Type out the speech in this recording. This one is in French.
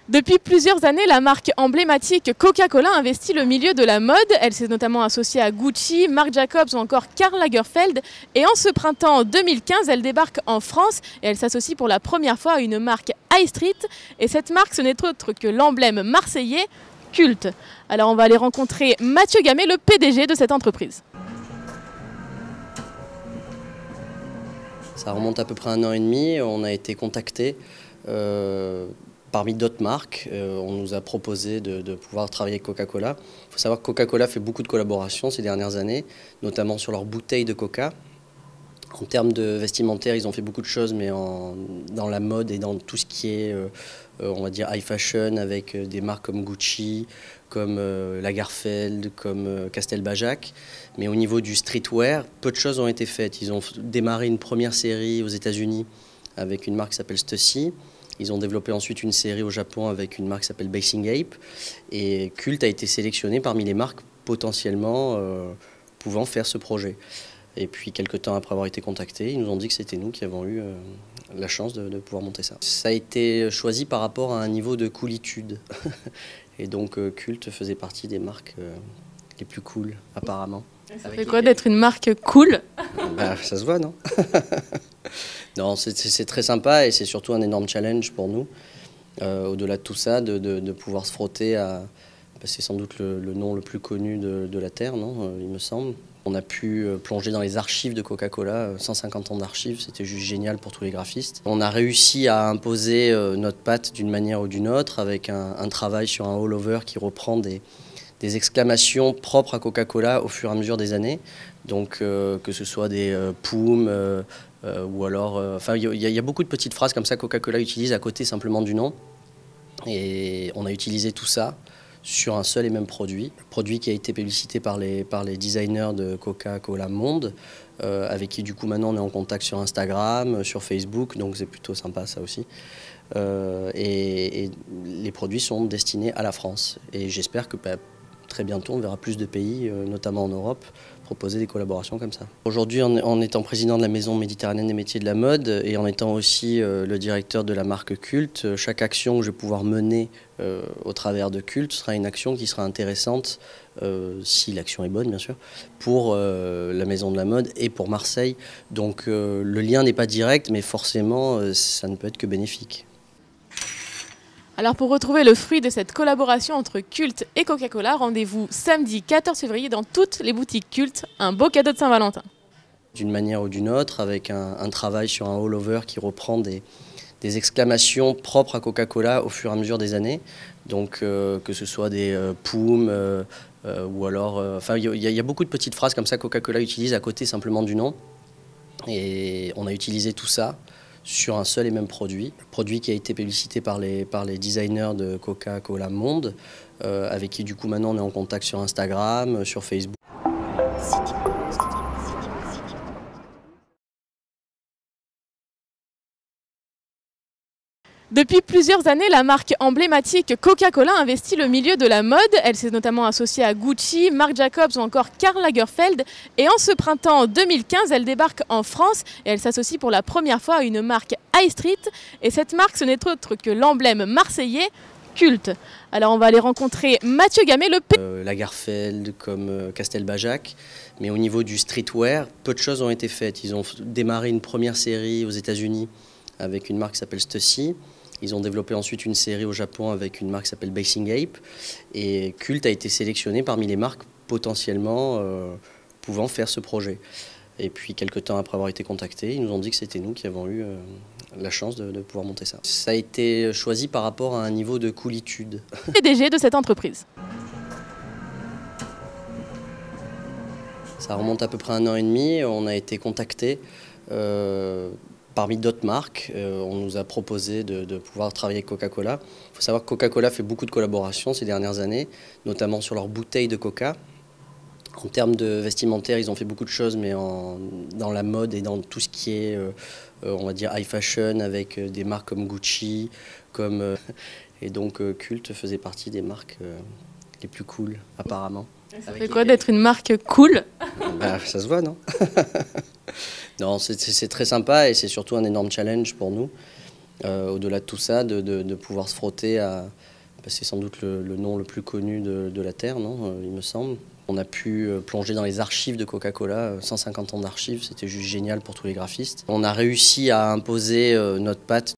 Depuis plusieurs années, la marque emblématique Coca-Cola investit le milieu de la mode. Elle s'est notamment associée à Gucci, Marc Jacobs ou encore Karl Lagerfeld. Et en ce printemps 2015, elle débarque en France et elle s'associe pour la première fois à une marque High Street. Et cette marque, ce n'est autre que l'emblème marseillais Cult. Alors on va aller rencontrer Mathieu Gamet, le PDG de cette entreprise. Ça remonte à peu près 1 an et demi. On a été contacté. Parmi d'autres marques, on nous a proposé de pouvoir travailler avec Coca-Cola. Il faut savoir que Coca-Cola fait beaucoup de collaborations ces dernières années, notamment sur leurs bouteilles de Coca. En termes de vestimentaire, ils ont fait beaucoup de choses, mais dans la mode et dans tout ce qui est, on va dire, high fashion, avec des marques comme Gucci, comme Lagerfeld, comme Castelbajac. Mais au niveau du streetwear, peu de choses ont été faites. Ils ont démarré une première série aux États-Unis avec une marque qui s'appelle Stussy. Ils ont développé ensuite une série au Japon avec une marque qui s'appelle Basing Ape. Et Cult a été sélectionné parmi les marques potentiellement pouvant faire ce projet. Et puis quelques temps après avoir été contactés, ils nous ont dit que c'était nous qui avons eu la chance de pouvoir monter ça. Ça a été choisi par rapport à un niveau de coolitude. Et donc Cult faisait partie des marques les plus cool apparemment. Ça fait quoi d'être une marque cool? Bah, ça se voit, non? Non, c'est très sympa et c'est surtout un énorme challenge pour nous. Au-delà de tout ça, de pouvoir se frotter à... Bah, c'est sans doute le nom le plus connu de la Terre, non, il me semble. On a pu plonger dans les archives de Coca-Cola, 150 ans d'archives, c'était juste génial pour tous les graphistes. On a réussi à imposer notre patte d'une manière ou d'une autre avec un travail sur un all-over qui reprend des exclamations propres à Coca-Cola au fur et à mesure des années. Donc que ce soit des poums ou alors... Enfin, il y a beaucoup de petites phrases comme ça que Coca-Cola utilise à côté simplement du nom. Et on a utilisé tout ça sur un seul et même produit. Produit qui a été publicité par les designers de Coca-Cola Monde, avec qui du coup maintenant on est en contact sur Instagram, sur Facebook, donc c'est plutôt sympa ça aussi. Et les produits sont destinés à la France. Et j'espère que très bientôt, on verra plus de pays, notamment en Europe, proposer des collaborations comme ça. Aujourd'hui, en étant président de la Maison méditerranéenne des métiers de la mode et en étant aussi le directeur de la marque Cult, chaque action que je vais pouvoir mener au travers de Cult sera une action qui sera intéressante, si l'action est bonne bien sûr, pour la Maison de la mode et pour Marseille. Donc le lien n'est pas direct, mais forcément, ça ne peut être que bénéfique. Alors pour retrouver le fruit de cette collaboration entre Cult et Coca-Cola, rendez-vous samedi 14 février dans toutes les boutiques Cult, un beau cadeau de Saint-Valentin. D'une manière ou d'une autre, avec un travail sur un all-over qui reprend des exclamations propres à Coca-Cola au fur et à mesure des années. Donc que ce soit des poums ou alors... Enfin, il y a beaucoup de petites phrases comme ça que Coca-Cola utilise à côté simplement du nom. Et on a utilisé tout ça sur un seul et même produit. Produit qui a été publicité par les designers de Coca-Cola Monde, avec qui du coup maintenant on est en contact sur Instagram, sur Facebook. Depuis plusieurs années, la marque emblématique Coca-Cola investit le milieu de la mode. Elle s'est notamment associée à Gucci, Marc Jacobs ou encore Karl Lagerfeld. Et en ce printemps 2015, elle débarque en France et elle s'associe pour la première fois à une marque High Street. Et cette marque, ce n'est autre que l'emblème marseillais Cult. Alors on va aller rencontrer Mathieu Gamet, le Lagerfeld, comme Castelbajac. Mais au niveau du streetwear, peu de choses ont été faites. Ils ont démarré une première série aux États-Unis avec une marque qui s'appelle Stussy. Ils ont développé ensuite une série au Japon avec une marque qui s'appelle Basing Ape. Et Cult a été sélectionné parmi les marques potentiellement pouvant faire ce projet. Et puis quelques temps après avoir été contactés, ils nous ont dit que c'était nous qui avons eu la chance de pouvoir monter ça. Ça a été choisi par rapport à un niveau de coolitude. PDG de cette entreprise. Ça remonte à peu près 1 an et demi. On a été contactés. Parmi d'autres marques, on nous a proposé de pouvoir travailler avec Coca-Cola. Il faut savoir que Coca-Cola fait beaucoup de collaborations ces dernières années, notamment sur leurs bouteilles de Coca. En termes de vestimentaire, ils ont fait beaucoup de choses, mais dans la mode et dans tout ce qui est, on va dire, high fashion, avec des marques comme Gucci, et donc Cult faisait partie des marques les plus cool apparemment. Ça fait quoi d'être une marque cool? Bah, ça se voit, non? Non, c'est très sympa et c'est surtout un énorme challenge pour nous. Au-delà de tout ça, de pouvoir se frotter à... bah, c'est sans doute le nom le plus connu de la Terre, non? Il me semble. On a pu plonger dans les archives de Coca-Cola, 150 ans d'archives, c'était juste génial pour tous les graphistes. On a réussi à imposer notre patte